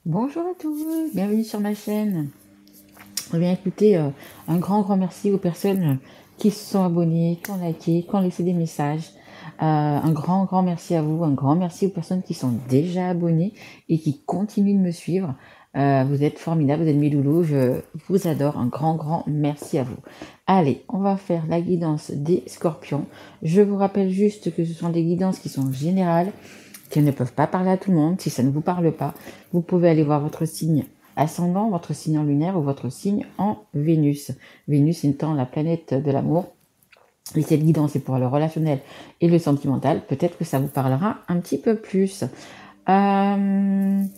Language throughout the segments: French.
Bonjour à tous, bienvenue sur ma chaîne. Eh bien écoutez, un grand merci aux personnes qui se sont abonnées, qui ont liké, qui ont laissé des messages. Un grand merci à vous, un grand merci aux personnes qui sont déjà abonnées et qui continuent de me suivre. Vous êtes formidables, vous êtes mes loulous, je vous adore, un grand merci à vous. Allez, on va faire la guidance des scorpions. Je vous rappelle juste que ce sont des guidances qui sont générales, qui ne peuvent pas parler à tout le monde. Si ça ne vous parle pas, vous pouvez aller voir votre signe ascendant, votre signe en lunaire ou votre signe en Vénus. Vénus étant la planète de l'amour. Et cette guidance est pour le relationnel et le sentimental. Peut-être que ça vous parlera un petit peu plus. Elles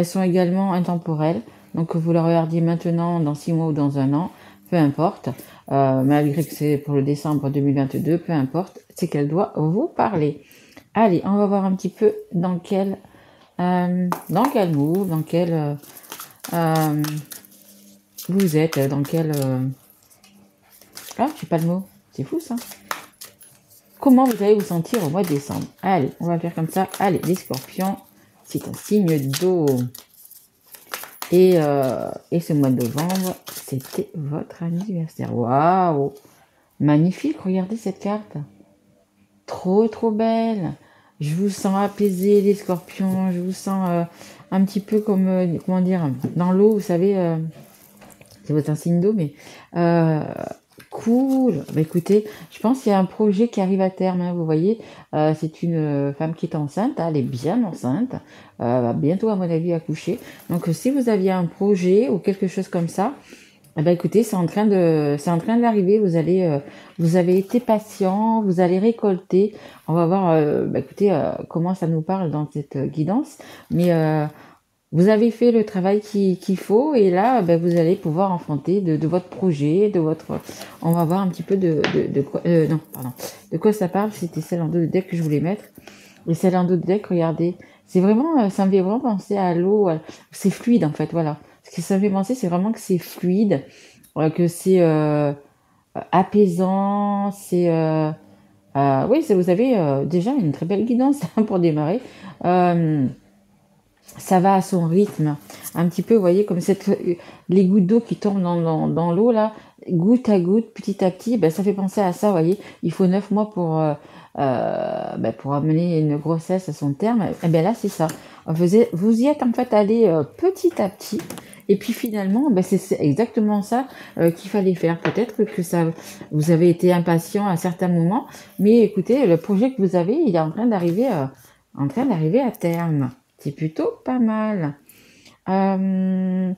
sont également intemporelles. Donc vous la regardiez maintenant, dans 6 mois ou dans un an, peu importe. Malgré que c'est pour le décembre 2022, peu importe, c'est qu'elle doit vous parler. Allez, on va voir un petit peu dans quel move, dans quel vous êtes, dans quel... Ah, j'ai pas le mot. C'est fou ça. Comment vous allez vous sentir au mois de décembre? Allez, on va faire comme ça. Allez, les scorpions, c'est un signe d'eau. Et ce mois de novembre, c'était votre anniversaire. Waouh! Magnifique, regardez cette carte. Trop belle. Je vous sens apaisé, les scorpions. Je vous sens un petit peu comme, comment dire, dans l'eau, vous savez, c'est votre signe d'eau, mais cool. Bah, écoutez, je pense qu'il y a un projet qui arrive à terme, hein, vous voyez. C'est une femme qui est enceinte, hein, elle est bien enceinte, va bientôt, à mon avis, accoucher. Donc, si vous aviez un projet ou quelque chose comme ça, eh ben, écoutez, c'est en train d'arriver. Vous avez été patient, vous allez récolter. On va voir, écoutez, comment ça nous parle dans cette guidance. Mais vous avez fait le travail qu'il faut et là, vous allez pouvoir enfanter de votre projet, de votre... On va voir un petit peu de quoi... non, pardon. De quoi ça parle. C'était celle en dos de deck que je voulais mettre. Et celle en dos de deck, regardez. C'est vraiment... Ça me fait vraiment penser à l'eau. C'est fluide, en fait, voilà. Ce que ça me fait penser, c'est vraiment que c'est fluide, que c'est apaisant, c'est... oui, vous avez déjà une très belle guidance pour démarrer. Ça va à son rythme, un petit peu, vous voyez, comme les gouttes d'eau qui tombent dans l'eau, là, goutte à goutte, petit à petit, ça fait penser à ça, vous voyez. Il faut 9 mois pour amener une grossesse à son terme. Et bien là, c'est ça. Vous y êtes en fait allé petit à petit. Et puis finalement, c'est exactement ça qu'il fallait faire. Peut-être que vous avez été impatient à certains moments, mais écoutez, le projet que vous avez, il est en train d'arriver à terme. C'est plutôt pas mal. On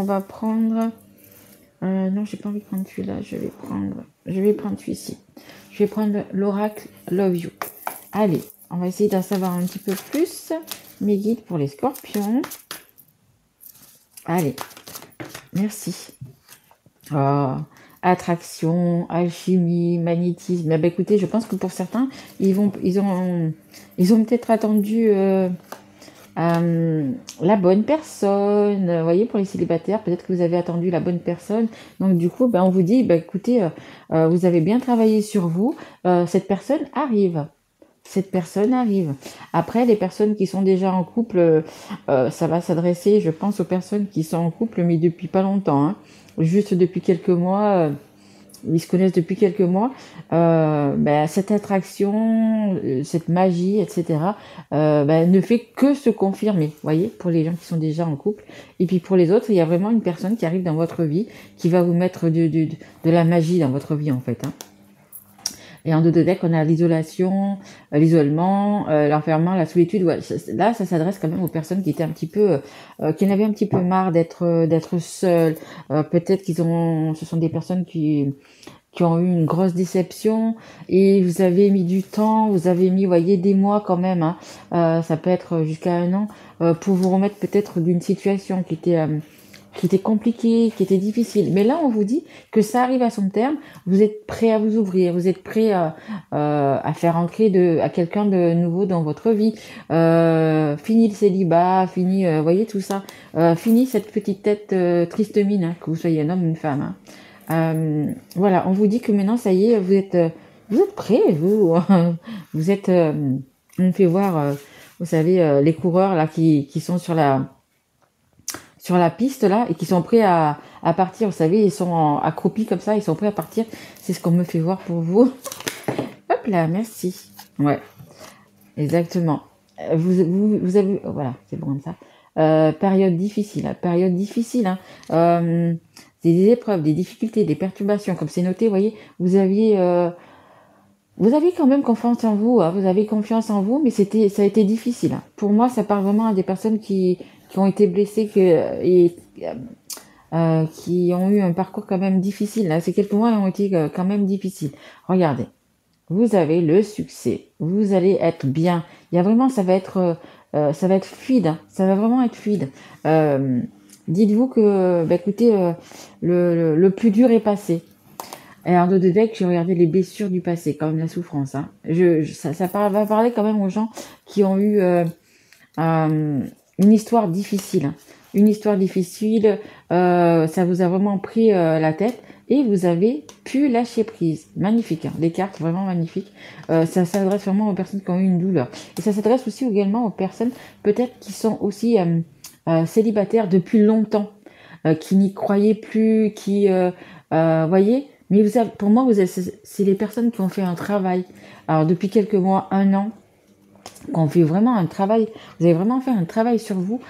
va prendre... non, j'ai pas envie de prendre celui-là. Je vais prendre celui-ci. Je vais prendre l'oracle Love You. Allez, on va essayer d'en savoir un petit peu plus. Mes guides pour les scorpions. Allez, merci. Oh, attraction, alchimie, magnétisme. Écoutez, je pense que pour certains, ils ont peut-être attendu la bonne personne. Vous voyez, pour les célibataires, peut-être que vous avez attendu la bonne personne. Donc du coup, on vous dit, écoutez, vous avez bien travaillé sur vous. Cette personne arrive. Après, les personnes qui sont déjà en couple, ça va s'adresser, je pense, aux personnes qui sont en couple, mais depuis pas longtemps, hein. Juste depuis quelques mois, ils se connaissent depuis quelques mois. Cette attraction, cette magie, etc., ne fait que se confirmer, vous voyez, pour les gens qui sont déjà en couple. Et puis pour les autres, il y a vraiment une personne qui arrive dans votre vie, qui va vous mettre de la magie dans votre vie, en fait, hein. Et en dos de deck, on a l'isolation, l'isolement, l'enfermement, la solitude. Ouais, là, ça s'adresse quand même aux personnes qui étaient un petit peu, qui en avaient un petit peu marre d'être seules. Peut-être ce sont des personnes qui ont eu une grosse déception et vous avez mis du temps, vous avez mis, voyez, des mois quand même, hein. Ça peut être jusqu'à un an pour vous remettre peut-être d'une situation qui était compliqué, qui était difficile. Mais là, on vous dit que ça arrive à son terme. Vous êtes prêt à vous ouvrir, vous êtes prêt à faire entrer à quelqu'un de nouveau dans votre vie. Fini le célibat, fini, voyez tout ça. Fini cette petite tête triste mine, hein, que vous soyez un homme ou une femme, hein. Voilà, on vous dit que maintenant, ça y est, vous êtes prêts, vous, vous êtes, on fait voir, vous savez, les coureurs là qui sont sur sur la piste là et qui sont prêts à partir. Vous savez, ils sont accroupis comme ça, ils sont prêts à partir. C'est ce qu'on me fait voir pour vous. Hop là, merci. Ouais, exactement. Vous avez, voilà, c'est bon comme ça. Période difficile, hein. Des épreuves, des difficultés, des perturbations, comme c'est noté, vous voyez, vous avez quand même confiance en vous, hein, vous avez confiance en vous, mais ça a été difficile, hein. Pour moi, ça parle vraiment à des personnes qui ont été blessées et qui ont eu un parcours quand même difficile, là. Ces quelques mois ont été quand même difficiles. Regardez, vous avez le succès, vous allez être bien. Il y a vraiment, ça va être fluide, hein. Ça va vraiment être fluide. Dites-vous que, bah, écoutez, le plus dur est passé. Et en deux de deck, j'ai regardé les blessures du passé, quand même la souffrance, hein. Va parler quand même aux gens qui ont eu une histoire difficile, hein. Une histoire difficile, ça vous a vraiment pris la tête et vous avez pu lâcher prise. Magnifique, hein. Des cartes vraiment magnifiques. Ça s'adresse vraiment aux personnes qui ont eu une douleur. Et ça s'adresse aussi également aux personnes peut-être qui sont aussi célibataires depuis longtemps, qui n'y croyaient plus, qui, voyez. Mais pour moi, c'est les personnes qui ont fait un travail. Alors depuis quelques mois, un an, qu'on fait vraiment un travail, vous avez vraiment fait un travail sur vous,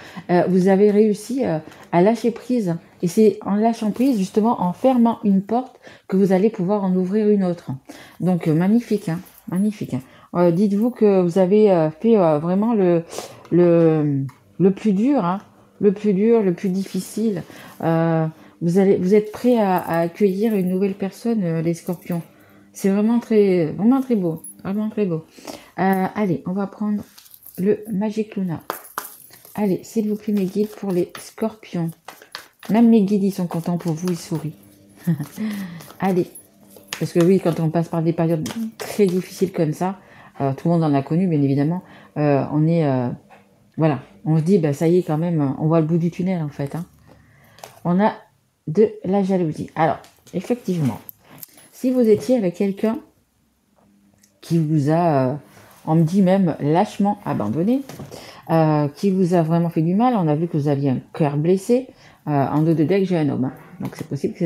vous avez réussi à lâcher prise. Et c'est en lâchant prise, justement, en fermant une porte, que vous allez pouvoir en ouvrir une autre. Donc, magnifique, hein, magnifique, hein. Dites-vous que vous avez fait vraiment le plus dur, hein, le plus dur, le plus difficile. Vous êtes prêt à accueillir une nouvelle personne, les scorpions. C'est vraiment très beau. Vraiment très beau. Allez, on va prendre le Magic Luna. Allez, s'il vous plaît, mes guides pour les scorpions. Même mes guides, ils sont contents pour vous, ils sourient. Allez, parce que oui, quand on passe par des périodes très difficiles comme ça, tout le monde en a connu, bien évidemment, on est... voilà, on se dit, bah, ça y est, quand même, on voit le bout du tunnel, en fait, hein. On a de la jalousie. Alors, effectivement, si vous étiez avec quelqu'un qui vous a, on me dit même lâchement abandonné, qui vous a vraiment fait du mal, on a vu que vous aviez un cœur blessé, en dos de deck j'ai un homme, hein. Donc c'est possible que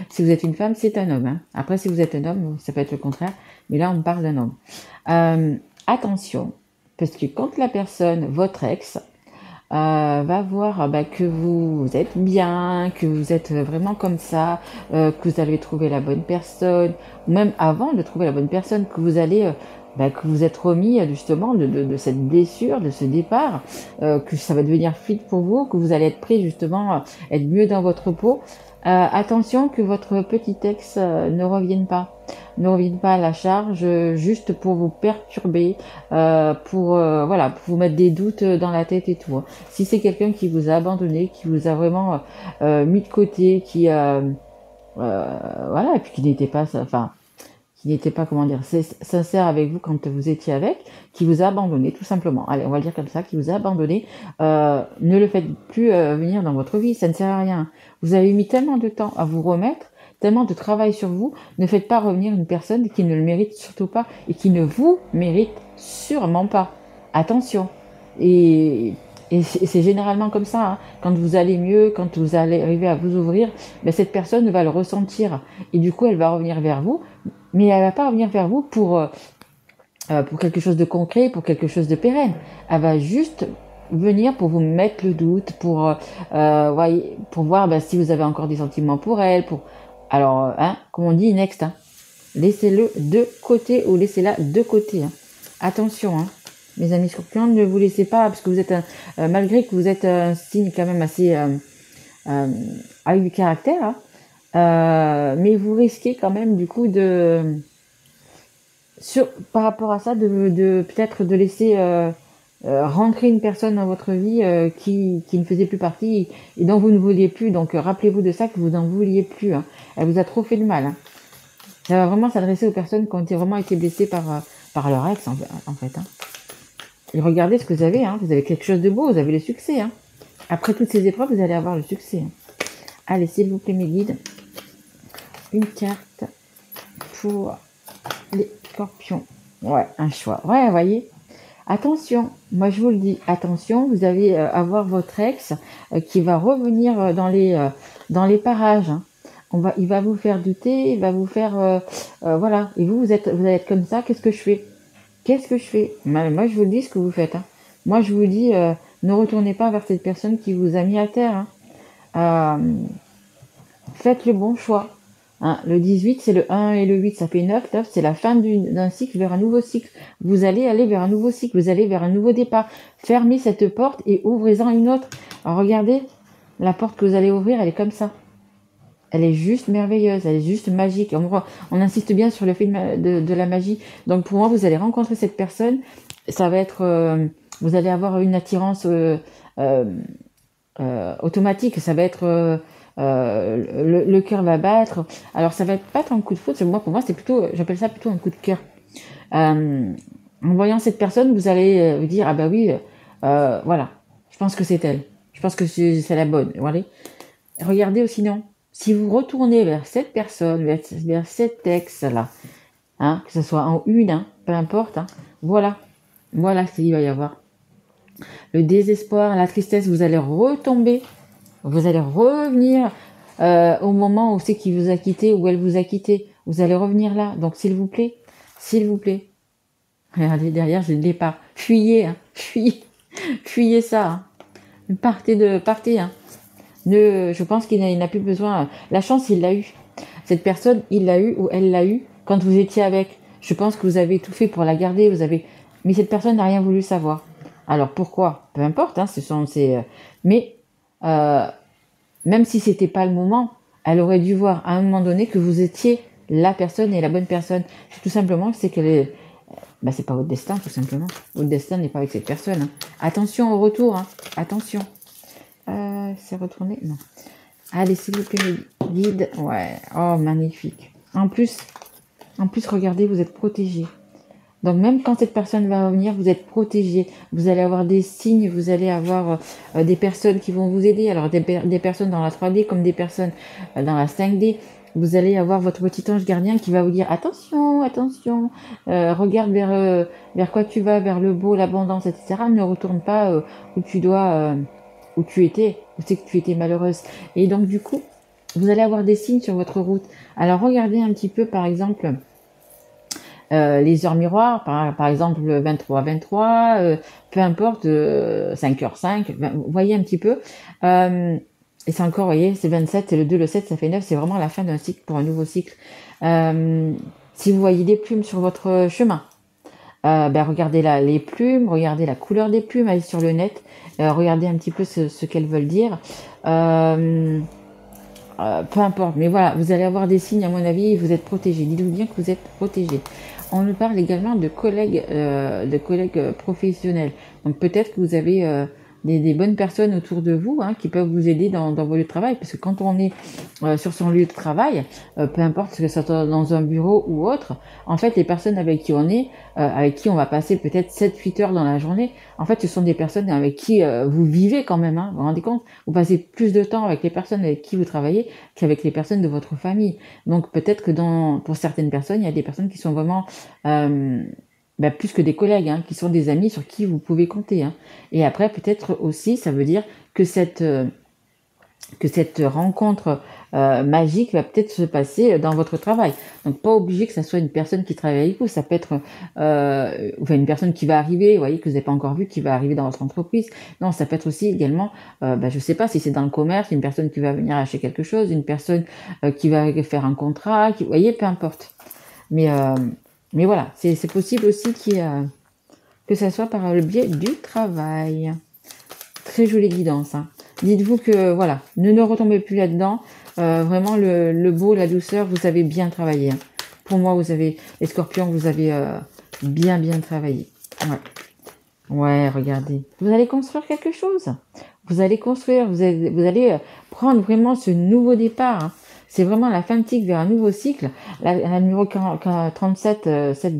si vous êtes une femme, c'est un homme, hein. Après si vous êtes un homme, ça peut être le contraire, mais là on parle d'un homme. Attention, parce que quand la personne, votre ex, va voir que vous êtes bien, que vous êtes vraiment comme ça, que vous allez trouver la bonne personne, ou même avant de trouver la bonne personne, que vous allez que vous êtes remis justement de cette blessure, de ce départ, que ça va devenir fluide pour vous, que vous allez être prêt justement être mieux dans votre peau. Attention que votre petit ex ne revienne pas à la charge, juste pour vous perturber, voilà, pour vous mettre des doutes dans la tête et tout, hein. Si c'est quelqu'un qui vous a abandonné, qui vous a vraiment mis de côté, qui voilà, et puis qui n'était pas, comment dire, sincère avec vous quand vous étiez avec, qui vous a abandonné, tout simplement. Allez, on va le dire comme ça, qui vous a abandonné. Ne le faites plus venir dans votre vie, ça ne sert à rien. Vous avez mis tellement de temps à vous remettre, tellement de travail sur vous, ne faites pas revenir une personne qui ne le mérite surtout pas et qui ne vous mérite sûrement pas. Attention. Et c'est généralement comme ça, hein. Quand vous allez mieux, quand vous allez arriver à vous ouvrir, cette personne va le ressentir. Et du coup, elle va revenir vers vous, mais elle va pas revenir vers vous pour quelque chose de concret, pour quelque chose de pérenne. Elle va juste venir pour vous mettre le doute, pour voir si vous avez encore des sentiments pour elle. Alors, hein, comme on dit, next, hein. Laissez-le de côté ou laissez-la de côté, hein. Attention, hein. Mes amis scorpions, ne vous laissez pas, parce que vous êtes malgré que vous êtes un signe quand même assez avec du caractère, hein, mais vous risquez quand même du coup par rapport à ça de peut-être de laisser rentrer une personne dans votre vie qui ne faisait plus partie et dont vous ne vouliez plus. Donc rappelez-vous de ça, que vous n'en vouliez plus, hein. Elle vous a trop fait de mal, hein. Ça va vraiment s'adresser aux personnes qui ont vraiment été blessées par leur ex en fait, hein. Et regardez ce que vous avez, hein. Vous avez quelque chose de beau, vous avez le succès, hein. Après toutes ces épreuves, vous allez avoir le succès, hein. Allez, s'il vous plaît, mes guides, une carte pour les scorpions. Ouais, un choix. Ouais, vous voyez, Attention, moi je vous le dis, attention, vous allez avoir votre ex qui va revenir dans les parages, hein. Il va vous faire douter, il va vous faire, voilà. Et vous allez être comme ça. Qu'est-ce que je fais? Qu'est-ce que je fais? Moi, je vous le dis ce que vous faites, hein. Moi, je vous dis, ne retournez pas vers cette personne qui vous a mis à terre, hein. Faites le bon choix, hein. Le 18, c'est le 1 et le 8, ça fait 9. 9, c'est la fin d'un cycle vers un nouveau cycle. Vous allez aller vers un nouveau cycle, vous allez vers un nouveau départ. Fermez cette porte et ouvrez-en une autre. Alors, regardez, la porte que vous allez ouvrir, elle est comme ça. Elle est juste merveilleuse, elle est juste magique. On insiste bien sur le fait de la magie. Donc pour moi, vous allez rencontrer cette personne. Ça va être, vous allez avoir une attirance automatique. Ça va être, le cœur va battre. Alors ça va être pas tant un coup de foudre. Pour moi, c'est plutôt, j'appelle ça plutôt un coup de cœur. En voyant cette personne, vous allez vous dire, ah bah oui, voilà, je pense que c'est elle. Je pense que c'est la bonne. Voilà. Regardez aussi, non. Si vous retournez vers cette personne, vers cet ex-là, hein, que ce soit en une, hein, peu importe, hein, voilà ce qu'il va y avoir. Le désespoir, la tristesse, vous allez retomber, vous allez revenir au moment où c'est qu'il vous a quitté, où elle vous a quitté. Vous allez revenir là. Donc s'il vous plaît, regardez derrière, j'ai le départ. Fuyez, hein, fuyez ça. Hein. Partez, hein. Je pense qu'il n'a plus besoin. La chance, il l'a eu. Cette personne, il l'a eu ou elle l'a eu quand vous étiez avec. Je pense que vous avez tout fait pour la garder. Mais cette personne n'a rien voulu savoir. Alors pourquoi? Peu importe. Hein, mais même si c'était pas le moment, elle aurait dû voir à un moment donné que vous étiez la personne et la bonne personne. Tout simplement, c'est qu'elle est. C'est pas votre destin, tout simplement. Votre destin n'est pas avec cette personne. Hein. Attention au retour. Hein. Attention. C'est retourné? Non. Allez, s'il vous plaît, guide. Ouais. Oh, magnifique. En plus, regardez, vous êtes protégé. Donc, même quand cette personne va revenir, vous êtes protégé. Vous allez avoir des signes, vous allez avoir des personnes qui vont vous aider. Alors, des personnes dans la 3D comme des personnes dans la 5D. Vous allez avoir votre petit ange gardien qui va vous dire attention, regarde vers quoi tu vas, vers le beau, l'abondance, etc. Ne retourne pas où tu dois... où tu étais, où c'est que tu étais malheureuse. Et donc, du coup, vous allez avoir des signes sur votre route. Alors, regardez un petit peu, par exemple, les heures miroirs, par exemple, 23, peu importe, 5h05, vous voyez un petit peu. Et c'est encore, vous voyez, c'est 27, c'est le 2, le 7, ça fait 9, c'est vraiment la fin d'un cycle pour un nouveau cycle. Si vous voyez des plumes sur votre chemin, regardez les plumes, regardez la couleur des plumes, allez sur le net, regardez un petit peu ce qu'elles veulent dire. Peu importe, mais voilà, vous allez avoir des signes, à mon avis, vous êtes protégés. Dites-vous bien que vous êtes protégés. On nous parle également de collègues professionnels. Donc peut-être que vous avez des bonnes personnes autour de vous, hein, qui peuvent vous aider dans vos lieux de travail, parce que quand on est sur son lieu de travail, peu importe que ce soit dans un bureau ou autre, en fait les personnes avec qui on est, avec qui on va passer peut-être 7-8 heures dans la journée, en fait ce sont des personnes avec qui vous vivez quand même, hein, vous vous rendez compte, vous passez plus de temps avec les personnes avec qui vous travaillez qu'avec les personnes de votre famille. Donc peut-être que pour certaines personnes, il y a des personnes qui sont vraiment plus que des collègues, hein, qui sont des amis sur qui vous pouvez compter. Hein. Et après, peut-être aussi, ça veut dire que cette rencontre magique va peut-être se passer dans votre travail. Donc, pas obligé que ça soit une personne qui travaille avec vous. Ça peut être une personne qui va arriver, vous voyez, que vous n'avez pas encore vu, qui va arriver dans votre entreprise. Non, ça peut être aussi également, je sais pas si c'est dans le commerce, une personne qui va venir acheter quelque chose, une personne qui va faire un contrat, vous voyez, peu importe. Mais voilà, c'est possible aussi que ça soit par le biais du travail. Très jolie guidance. Hein. Dites-vous que, voilà, ne retombez plus là-dedans. Vraiment, le beau, la douceur, vous avez bien travaillé. Hein. Pour moi, les scorpions, vous avez bien travaillé. Ouais, regardez. Vous allez construire quelque chose. Vous allez construire, vous allez prendre vraiment ce nouveau départ. Hein. C'est vraiment la fin de cycle vers un nouveau cycle. La numéro 37, celle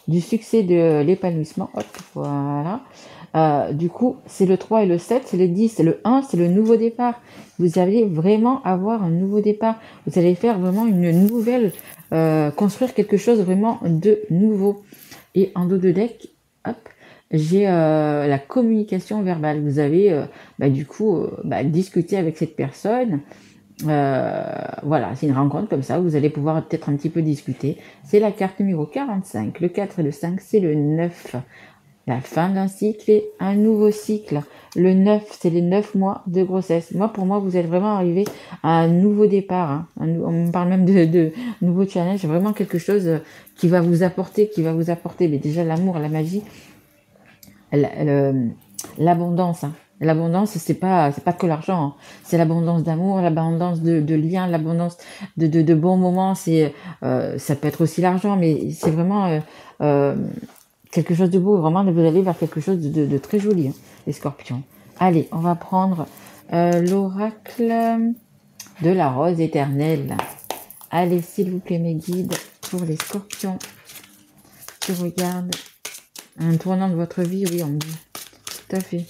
du succès de l'épanouissement. Hop, voilà. Du coup, c'est le 3 et le 7, c'est le 10, c'est le 1, c'est le nouveau départ. Vous allez vraiment avoir un nouveau départ. Vous allez faire vraiment une nouvelle, construire quelque chose vraiment de nouveau. Et en dos de deck, hop, j'ai la communication verbale. Vous avez du coup discuté avec cette personne. Voilà, c'est une rencontre comme ça, vous allez pouvoir peut-être un petit peu discuter. C'est la carte numéro 45. Le 4 et le 5, c'est le 9. La fin d'un cycle et un nouveau cycle. Le 9, c'est les 9 mois de grossesse. Pour moi, vous êtes vraiment arrivé à un nouveau départ. Hein. On parle même de nouveau challenge. Vraiment quelque chose qui va vous apporter, mais déjà l'amour, la magie, l'abondance. Hein. L'abondance, c'est pas que l'argent. Hein. C'est l'abondance d'amour, l'abondance de liens, l'abondance de bons moments. Ça peut être aussi l'argent, mais c'est vraiment quelque chose de beau. Vraiment, vous allez vers quelque chose de très joli, hein, les scorpions. Allez, on va prendre l'oracle de la rose éternelle. Allez, s'il vous plaît, mes guides, pour les scorpions qui regardent un tournant de votre vie, oui, on me dit. Tout à fait.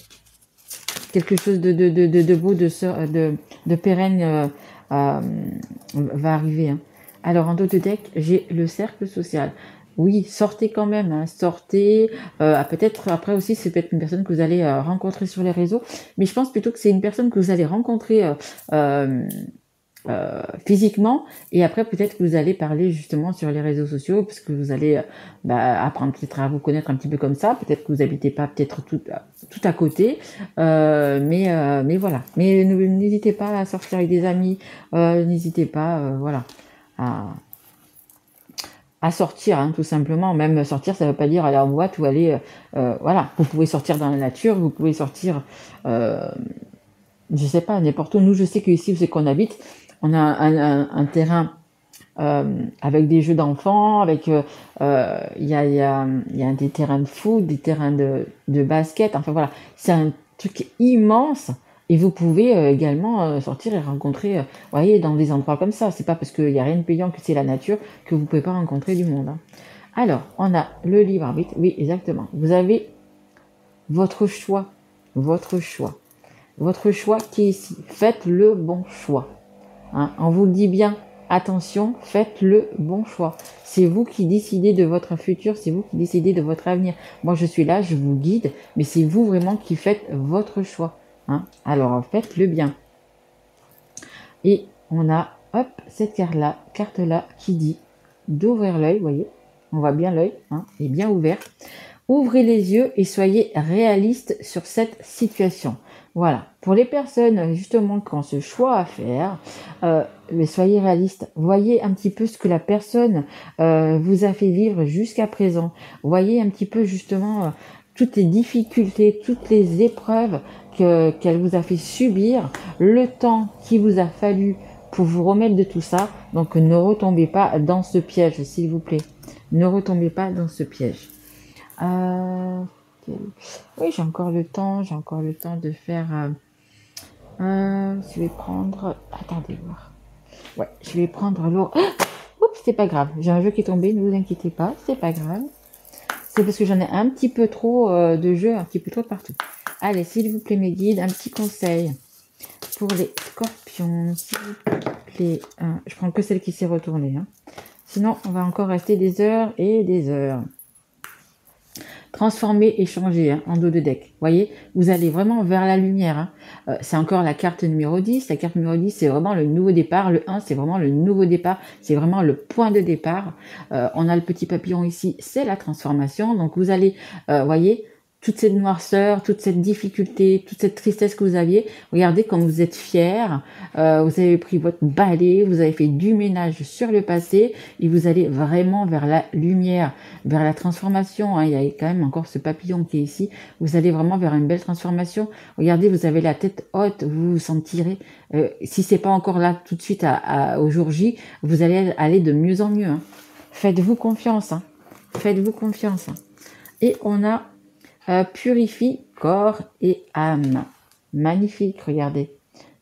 Quelque chose de beau, de pérenne va arriver. Hein. Alors, en dos de deck, j'ai le cercle social. Oui, sortez quand même, hein, sortez. Peut-être après aussi, c'est peut-être une personne que vous allez rencontrer sur les réseaux, mais je pense plutôt que c'est une personne que vous allez rencontrer physiquement, et après peut-être que vous allez parler justement sur les réseaux sociaux, parce que vous allez apprendre peut-être à vous connaître un petit peu comme ça. Peut-être que vous habitez pas peut-être tout à côté, mais voilà. Mais n'hésitez pas à sortir avec des amis, n'hésitez pas, voilà, à sortir, hein, tout simplement. Même sortir, ça ne veut pas dire aller en boîte ou aller, voilà. Vous pouvez sortir dans la nature, vous pouvez sortir, je sais pas, n'importe où. Nous, je sais qu'ici où c'est qu'on habite, on a un terrain avec des jeux d'enfants, avec il y a des terrains de foot, des terrains de basket. Enfin voilà, c'est un truc immense. Et vous pouvez également sortir et rencontrer, voyez, dans des endroits comme ça. C'est pas parce qu'il n'y a rien de payant que c'est la nature que vous pouvez pas rencontrer du monde. Hein. Alors, on a le libre arbitre. Oui, exactement. Vous avez votre choix. Votre choix qui est ici. Faites le bon choix. Hein. On vous le dit bien. Attention, faites le bon choix. C'est vous qui décidez de votre futur, c'est vous qui décidez de votre avenir. Moi, je suis là, je vous guide, mais c'est vous vraiment qui faites votre choix. Hein. Alors, faites-le bien. Et on a, hop, cette carte-là qui dit d'ouvrir l'œil, vous voyez, on voit bien l'œil, hein, est bien ouvert. Ouvrez les yeux et soyez réaliste sur cette situation. Voilà, pour les personnes justement qui ont ce choix à faire, mais soyez réaliste. Voyez un petit peu ce que la personne vous a fait vivre jusqu'à présent. Voyez un petit peu justement toutes les difficultés, toutes les épreuves qu'elle vous a fait subir, le temps qu'il vous a fallu pour vous remettre de tout ça. Donc ne retombez pas dans ce piège, s'il vous plaît. Ne retombez pas dans ce piège. Oui, j'ai encore le temps de faire. Je vais prendre. Attendez voir. Ouais, je vais prendre l'eau. Oups, c'est pas grave. J'ai un jeu qui est tombé. Ne vous inquiétez pas, c'est pas grave. C'est parce que j'en ai un petit peu trop de jeux, un petit peu trop de partout. Allez, s'il vous plaît, mes guides, un petit conseil pour les scorpions, s'il vous plaît. Je prends que celle qui s'est retournée. Hein. Sinon, on va encore rester des heures et des heures. Transformer et changer hein, en dos de deck. Vous voyez, vous allez vraiment vers la lumière. Hein. C'est encore la carte numéro 10. La carte numéro 10, c'est vraiment le nouveau départ. Le 1, c'est vraiment le nouveau départ. C'est vraiment le point de départ. On a le petit papillon ici, c'est la transformation. Donc, vous allez, voyez, toute cette noirceur, toute cette difficulté, toute cette tristesse que vous aviez. Regardez comme vous êtes fiers. Vous avez pris votre balai, vous avez fait du ménage sur le passé et vous allez vraiment vers la lumière, vers la transformation. Hein. Il y a quand même encore ce papillon qui est ici. Vous allez vraiment vers une belle transformation. Regardez, vous avez la tête haute, vous vous sentirez. Si c'est pas encore là tout de suite au jour J, vous allez aller de mieux en mieux. Hein. Faites-vous confiance. Hein. Faites-vous confiance. Hein. Et on a purifie corps et âme. Magnifique, regardez.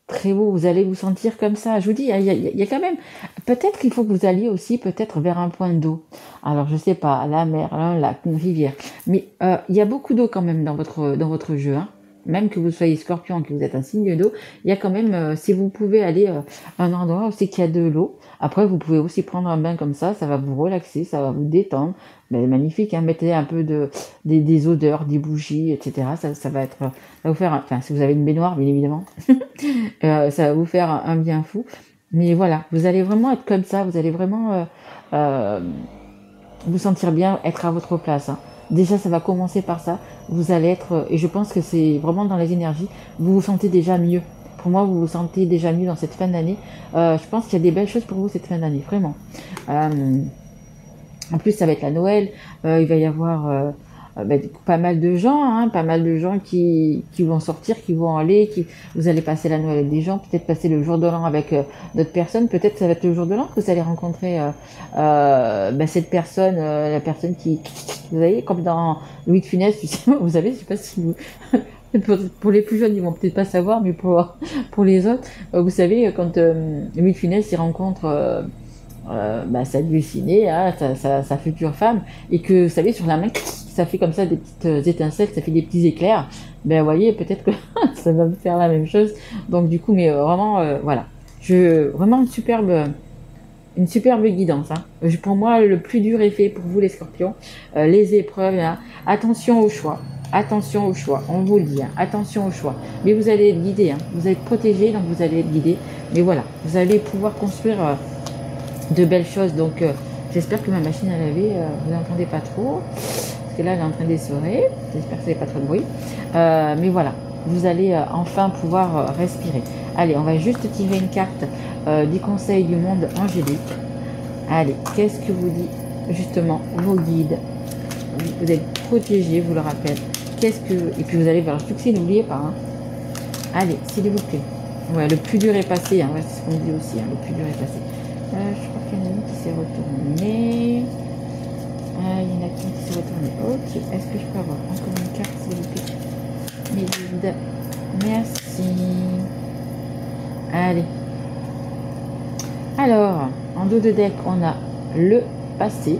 Très beau, vous allez vous sentir comme ça. Je vous dis, il y a quand même... Peut-être qu'il faut que vous alliez aussi peut-être vers un point d'eau. Alors, je sais pas, la mer, un lac, une rivière. Mais il y a beaucoup d'eau quand même dans votre jeu. Hein. même que vous soyez scorpion, que vous êtes un signe d'eau, il y a quand même, si vous pouvez aller à un endroit où c'est qu'il y a de l'eau, après vous pouvez aussi prendre un bain comme ça va vous relaxer, ça va vous détendre, mais magnifique, hein, mettez un peu des odeurs, des bougies, etc. Ça va être, ça va vous faire, enfin si vous avez une baignoire, bien évidemment, ça va vous faire un bien fou. Mais voilà, vous allez vraiment être comme ça, vous allez vraiment vous sentir bien, être à votre place. Hein. Déjà, ça va commencer par ça. Vous allez être, et je pense que c'est vraiment dans les énergies, vous vous sentez déjà mieux. Pour moi, vous vous sentez déjà mieux dans cette fin d'année. Je pense qu'il y a des belles choses pour vous cette fin d'année, vraiment. En plus, ça va être la Noël. Il va y avoir pas mal de gens, hein, pas mal de gens qui vont sortir, qui vont aller, vous allez passer la Noël avec des gens, peut-être passer le jour de l'an avec d'autres personnes. Peut-être ça va être le jour de l'an que vous allez rencontrer cette personne, la personne qui, vous voyez, comme dans Louis de Funès, vous savez, je sais pas si vous... Pour les plus jeunes, ils vont peut-être pas savoir, mais pour les autres, vous savez, quand Louis de Funès, il rencontre sa dulcinée, hein, sa future femme, et que, vous savez, sur la main, ça fait comme ça des petites étincelles, ça fait des petits éclairs, ben, vous voyez, peut-être que ça va me faire la même chose. Donc, du coup, mais vraiment, voilà. Vraiment une superbe guidance. Hein. Pour moi, le plus dur est fait pour vous, les scorpions. Les épreuves, hein. Attention au choix. Attention au choix, on vous le dit, hein. Attention au choix. Mais vous allez être guidé, hein. Vous êtes protégé, donc vous allez être guidé. Mais voilà, vous allez pouvoir construire de belles choses. Donc, j'espère que ma machine à laver, vous n'entendez pas trop. Parce que là, elle est en train d'essorer. J'espère que ça n'est pas trop de bruit. Mais voilà, vous allez enfin pouvoir respirer. Allez, on va juste tirer une carte des conseils du monde angélique. Allez, qu'est-ce que vous dit justement vos guides? Vous êtes protégés, je vous le rappelle. Et puis vous allez vers le succès, n'oubliez pas. Hein. Allez, s'il vous plaît. Ouais, le plus dur est passé. Hein. Ouais, c'est ce qu'on dit aussi. Hein. Le plus dur est passé. Je crois qu'il y en a une qui s'est retournée. Il y en a qui s'est retournée. Ok. Est-ce que je peux avoir encore une carte, s'il vous plaît? Mes guides. Merci. Allez. Alors, en dos de deck, on a le passé.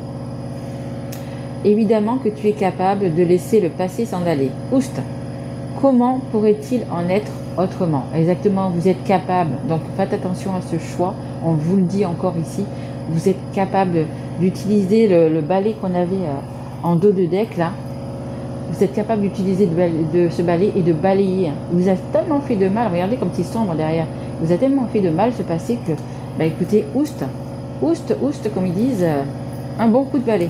Évidemment que tu es capable de laisser le passé s'en aller. Oust. Comment pourrait-il en être autrement? Exactement, vous êtes capable. Donc, faites attention à ce choix. On vous le dit encore ici. Vous êtes capable d'utiliser le balai qu'on avait en dos de deck, là. Vous êtes capable d'utiliser de ce balai et de balayer. Il vous a tellement fait de mal. Regardez comme c'est sombre derrière. Il vous a tellement fait de mal ce passé que, écoutez, oust, comme ils disent, un bon coup de balai.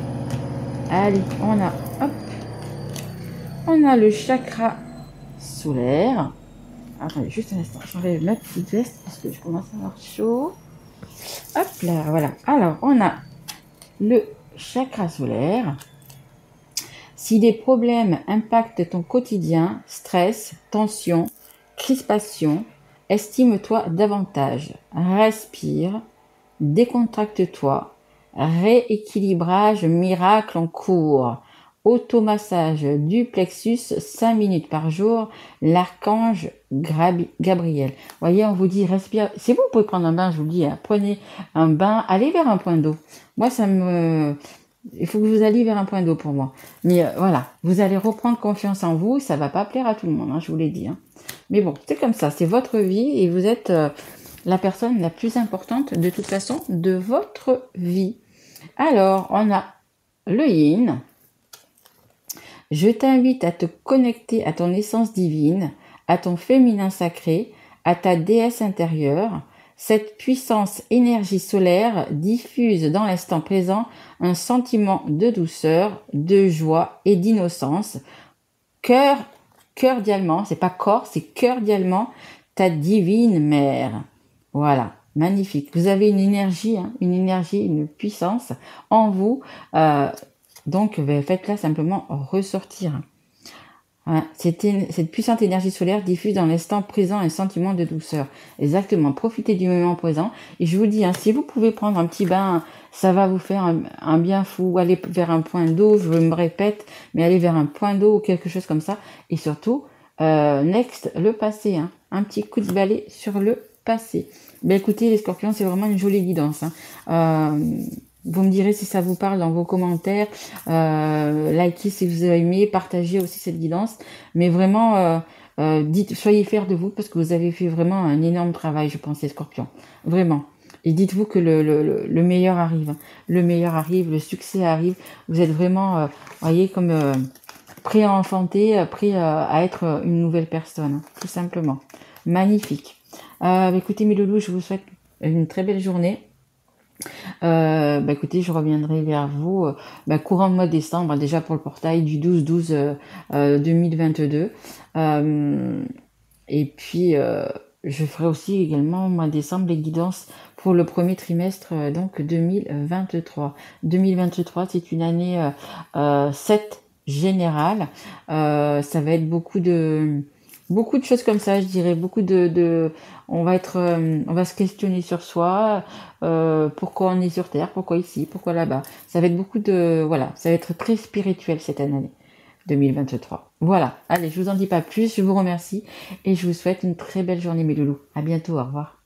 Allez, on a le chakra solaire. Attendez, juste un instant, j'enlève ma petite veste parce que je commence à avoir chaud. Hop là, voilà. Alors, on a le chakra solaire. Si des problèmes impactent ton quotidien, stress, tension, crispation, estime-toi davantage. Respire, décontracte-toi. Rééquilibrage miracle en cours. Automassage du plexus 5 minutes par jour. L'archange Gabriel. Voyez, on vous dit respire. Si vous pouvez prendre un bain, je vous le dis, hein, prenez un bain, allez vers un point d'eau. Moi, il faut que vous alliez vers un point d'eau pour moi. Mais voilà, vous allez reprendre confiance en vous. Ça va pas plaire à tout le monde, hein, je vous l'ai dit. Hein. Mais bon, c'est comme ça, c'est votre vie et vous êtes la personne la plus importante de toute façon de votre vie. Alors, on a le yin. Je t'invite à te connecter à ton essence divine, à ton féminin sacré, à ta déesse intérieure. Cette puissance énergie solaire diffuse dans l'instant présent un sentiment de douceur, de joie et d'innocence. Cordialement, c'est pas corps, c'est cordialement ta divine mère. Voilà, magnifique. Vous avez une énergie, une puissance en vous. Donc, faites-la simplement ressortir. Hein, cette puissante énergie solaire diffuse dans l'instant présent un sentiment de douceur. Exactement, profitez du moment présent. Et je vous dis, si vous pouvez prendre un petit bain, ça va vous faire un bien fou. Allez vers un point d'eau, je me répète, mais allez vers un point d'eau ou quelque chose comme ça. Et surtout, next, le passé. Un petit coup de balai sur le passé. Écoutez, les scorpions, c'est vraiment une jolie guidance. Vous me direz si ça vous parle dans vos commentaires, likez si vous avez aimé, partagez aussi cette guidance. Mais vraiment, Soyez fiers de vous parce que vous avez fait vraiment un énorme travail, je pense, les scorpions. Vraiment. Et dites-vous que le meilleur arrive. Le meilleur arrive, le succès arrive. Vous êtes vraiment, voyez, comme prêt à enfanter, prêt à être une nouvelle personne, tout simplement. Magnifique. Écoutez, mes loulous, je vous souhaite une très belle journée. Écoutez, je reviendrai vers vous courant mois de décembre, déjà pour le portail du 12-12 2022. Et puis, je ferai aussi également au mois de décembre les guidances pour le premier trimestre donc 2023. 2023, c'est une année 7 générale. Ça va être beaucoup de choses comme ça, je dirais, on va se questionner sur soi, pourquoi on est sur Terre, pourquoi ici, pourquoi là-bas. Ça va être ça va être très spirituel cette année 2023. Voilà, allez, je vous en dis pas plus, je vous remercie et je vous souhaite une très belle journée mes loulous. À bientôt, au revoir.